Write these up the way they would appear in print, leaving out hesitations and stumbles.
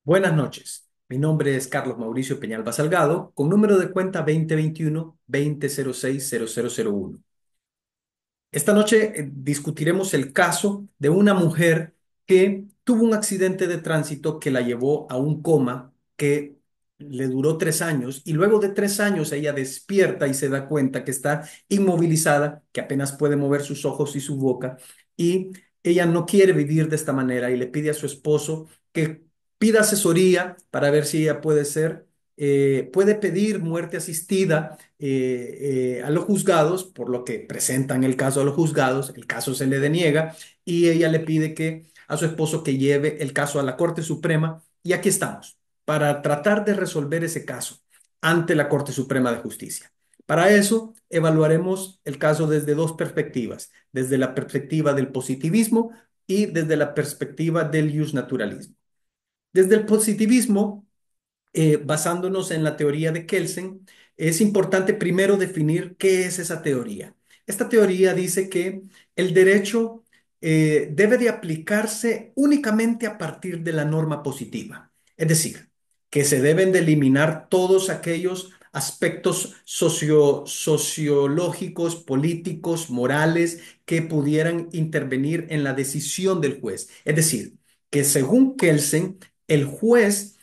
Buenas noches. Mi nombre es Carlos Mauricio Peñalba Salgado, con número de cuenta 2021-2006-0001. Esta noche discutiremos el caso de una mujer que tuvo un accidente de tránsito que la llevó a un coma que le duró 3 años, y luego de 3 años ella despierta y se da cuenta que está inmovilizada, que apenas puede mover sus ojos y su boca, y ella no quiere vivir de esta manera y le pide a su esposo que pida asesoría para ver si ella puede pedir muerte asistida a los juzgados, por lo que presentan el caso a los juzgados. El caso se le deniega y ella le pide a su esposo que lleve el caso a la Corte Suprema, y aquí estamos para tratar de resolver ese caso ante la Corte Suprema de Justicia. Para eso evaluaremos el caso desde dos perspectivas: desde la perspectiva del positivismo y desde la perspectiva del justnaturalismo. Desde el positivismo, basándonos en la teoría de Kelsen, es importante primero definir qué es esa teoría. Esta teoría dice que el derecho debe de aplicarse únicamente a partir de la norma positiva, es decir, que se deben de eliminar todos aquellos aspectos sociológicos, políticos, morales que pudieran intervenir en la decisión del juez. Es decir, que según Kelsen, el juez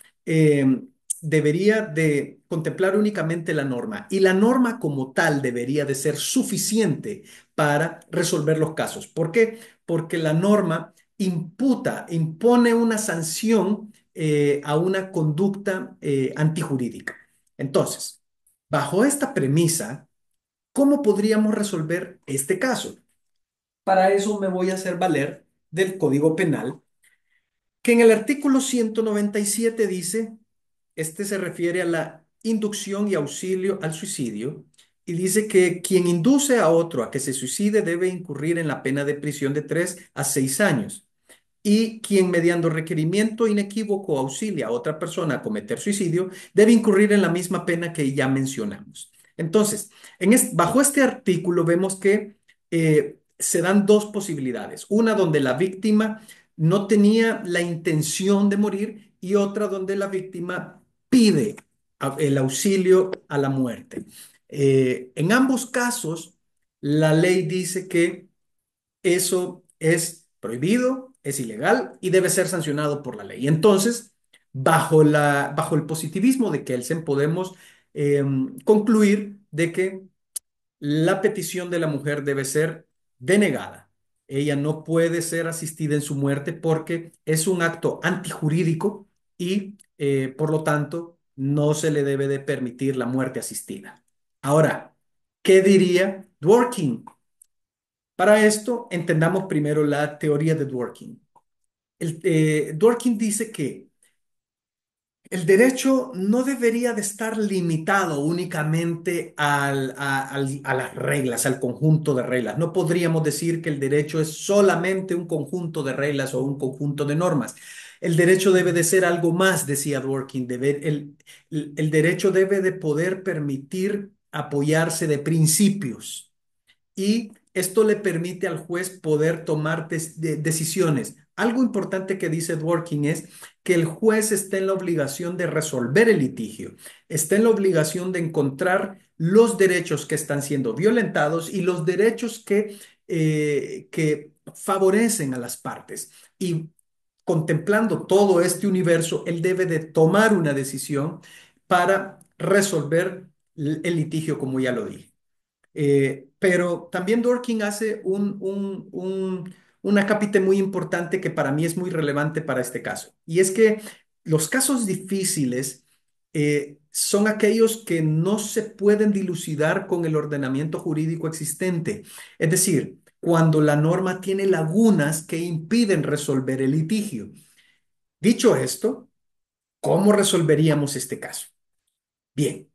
debería de contemplar únicamente la norma, y la norma como tal debería de ser suficiente para resolver los casos. ¿Por qué? Porque la norma impone una sanción a una conducta antijurídica. Entonces, bajo esta premisa, ¿cómo podríamos resolver este caso? Para eso me voy a hacer valer del Código Penal, que en el artículo 197 dice, este se refiere a la inducción y auxilio al suicidio, y dice que quien induce a otro a que se suicide debe incurrir en la pena de prisión de 3 a 6 años. Y quien mediante requerimiento inequívoco auxilia a otra persona a cometer suicidio debe incurrir en la misma pena que ya mencionamos. Entonces, bajo este artículo vemos que se dan dos posibilidades: una donde la víctima no tenía la intención de morir, y otra donde la víctima pide el auxilio a la muerte. En ambos casos, la ley dice que eso es prohibido, es ilegal y debe ser sancionado por la ley. Entonces, bajo el positivismo de Kelsen, podemos concluir de que la petición de la mujer debe ser denegada. Ella no puede ser asistida en su muerte porque es un acto antijurídico, y por lo tanto no se le debe de permitir la muerte asistida. Ahora, ¿qué diría Dworkin? Para esto, entendamos primero la teoría de Dworkin. Dworkin dice que el derecho no debería de estar limitado únicamente a las reglas, al conjunto de reglas. No podríamos decir que el derecho es solamente un conjunto de reglas o un conjunto de normas. El derecho debe de ser algo más, decía Dworkin. El derecho debe de poder permitir apoyarse de principios, y esto le permite al juez poder tomar decisiones. Algo importante que dice Dworkin es que el juez está en la obligación de resolver el litigio, está en la obligación de encontrar los derechos que están siendo violentados y los derechos que favorecen a las partes. Y contemplando todo este universo, él debe de tomar una decisión para resolver el litigio, como ya lo dije. Pero también Dworkin hace un acápite muy importante que para mí es muy relevante para este caso. Y es que los casos difíciles son aquellos que no se pueden dilucidar con el ordenamiento jurídico existente. Es decir, cuando la norma tiene lagunas que impiden resolver el litigio. Dicho esto, ¿cómo resolveríamos este caso? Bien.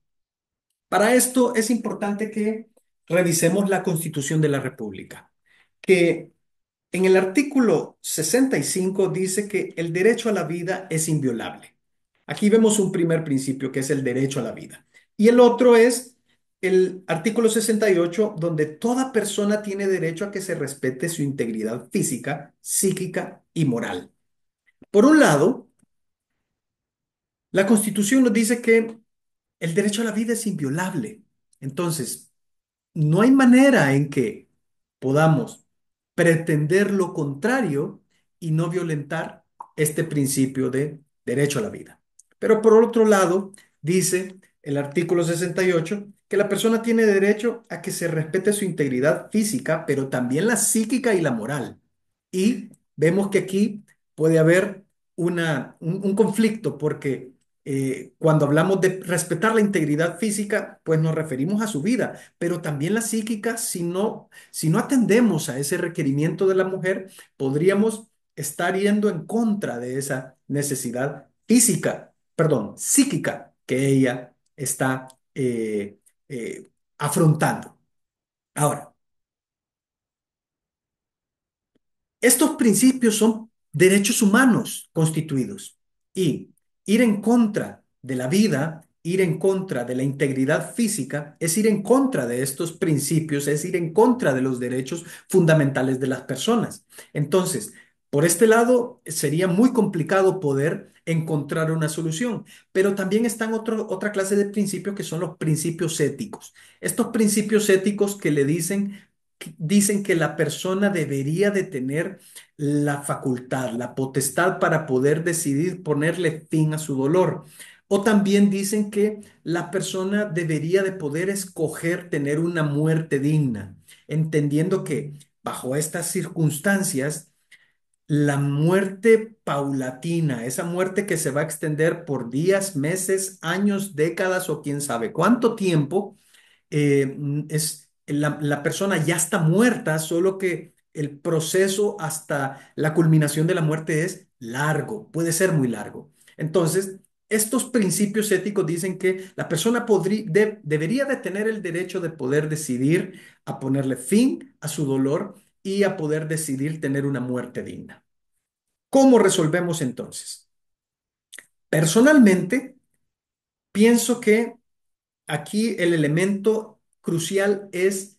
Para esto es importante que revisemos la Constitución de la República, que en el artículo 65 dice que el derecho a la vida es inviolable. Aquí vemos un primer principio, que es el derecho a la vida. Y el otro es el artículo 68, donde toda persona tiene derecho a que se respete su integridad física, psíquica y moral. Por un lado, La Constitución nos dice que el derecho a la vida es inviolable. Entonces, no hay manera en que podamos pretender lo contrario y no violentar este principio de derecho a la vida. Pero por otro lado, dice el artículo 68 que la persona tiene derecho a que se respete su integridad física, pero también la psíquica y la moral. Y vemos que aquí puede haber un conflicto porque cuando hablamos de respetar la integridad física, pues nos referimos a su vida, pero también la psíquica, si no atendemos a ese requerimiento de la mujer, podríamos estar yendo en contra de esa necesidad física, perdón, psíquica que ella está afrontando. Ahora, estos principios son derechos humanos constituidos y ir en contra de la vida, ir en contra de la integridad física, es ir en contra de estos principios, es ir en contra de los derechos fundamentales de las personas. Entonces, por este lado, sería muy complicado poder encontrar una solución, pero también están otra clase de principios que son los principios éticos. Estos principios éticos que le dicen que la persona debería de tener la facultad, la potestad para poder decidir ponerle fin a su dolor. O también dicen que la persona debería de poder escoger tener una muerte digna, entendiendo que bajo estas circunstancias, la muerte paulatina, esa muerte que se va a extender por días, meses, años, décadas o quién sabe cuánto tiempo, la persona ya está muerta, solo que el proceso hasta la culminación de la muerte es largo, puede ser muy largo. Entonces, estos principios éticos dicen que la persona debería de tener el derecho de poder decidir a ponerle fin a su dolor y a poder decidir tener una muerte digna. ¿Cómo resolvemos entonces? Personalmente, pienso que aquí el elemento crucial es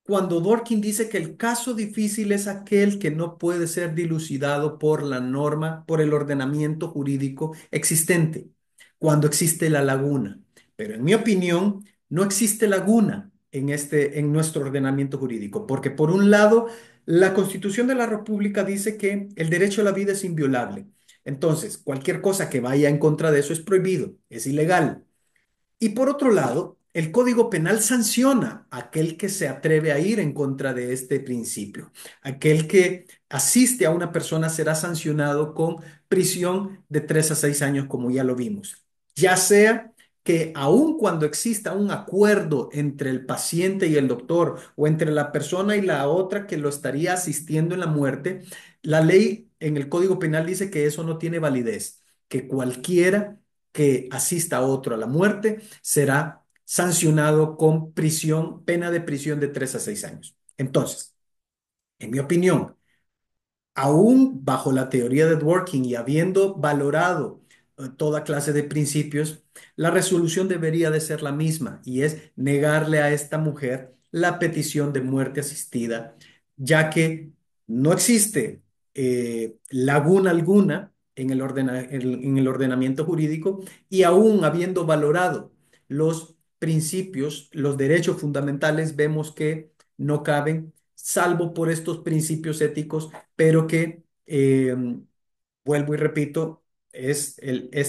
cuando Dworkin dice que el caso difícil es aquel que no puede ser dilucidado por la norma, por el ordenamiento jurídico existente, cuando existe la laguna. Pero en mi opinión, no existe laguna en nuestro ordenamiento jurídico, porque por un lado, la Constitución de la República dice que el derecho a la vida es inviolable. Entonces, cualquier cosa que vaya en contra de eso es prohibido, es ilegal. Y por otro lado, el Código Penal sanciona a aquel que se atreve a ir en contra de este principio. Aquel que asiste a una persona será sancionado con prisión de 3 a 6 años, como ya lo vimos. Ya sea que aun cuando exista un acuerdo entre el paciente y el doctor o entre la persona y la otra que lo estaría asistiendo en la muerte, la ley en el Código Penal dice que eso no tiene validez, que cualquiera que asista a otro a la muerte será sancionado con prisión, pena de prisión de 3 a 6 años. Entonces, en mi opinión, aún bajo la teoría de Dworkin y habiendo valorado toda clase de principios, la resolución debería de ser la misma y es negarle a esta mujer la petición de muerte asistida, ya que no existe laguna alguna en el ordenamiento jurídico y aún habiendo valorado los principios, los derechos fundamentales, vemos que no caben, salvo por estos principios éticos pero que, vuelvo y repito, es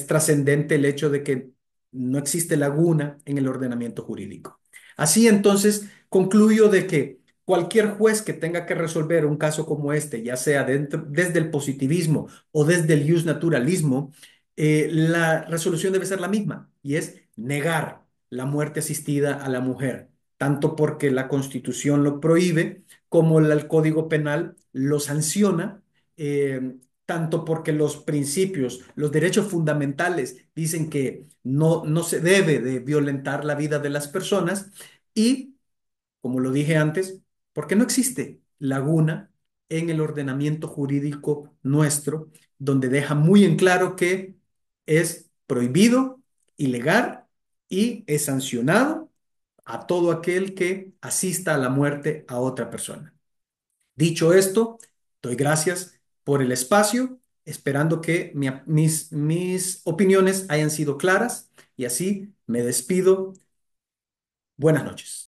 trascendente el hecho de que no existe laguna en el ordenamiento jurídico. Así entonces, concluyo de que cualquier juez que tenga que resolver un caso como este, ya sea desde el positivismo o desde el naturalismo, la resolución debe ser la misma y es negar la muerte asistida a la mujer, tanto porque la Constitución lo prohíbe como el Código Penal lo sanciona, tanto porque los principios, los derechos fundamentales dicen que no se debe de violentar la vida de las personas y, como lo dije antes, porque no existe laguna en el ordenamiento jurídico nuestro, donde deja muy en claro que es prohibido, ilegal y es sancionado a todo aquel que asista a la muerte a otra persona. Dicho esto, doy gracias por el espacio esperando que mis opiniones hayan sido claras y así me despido. Buenas noches.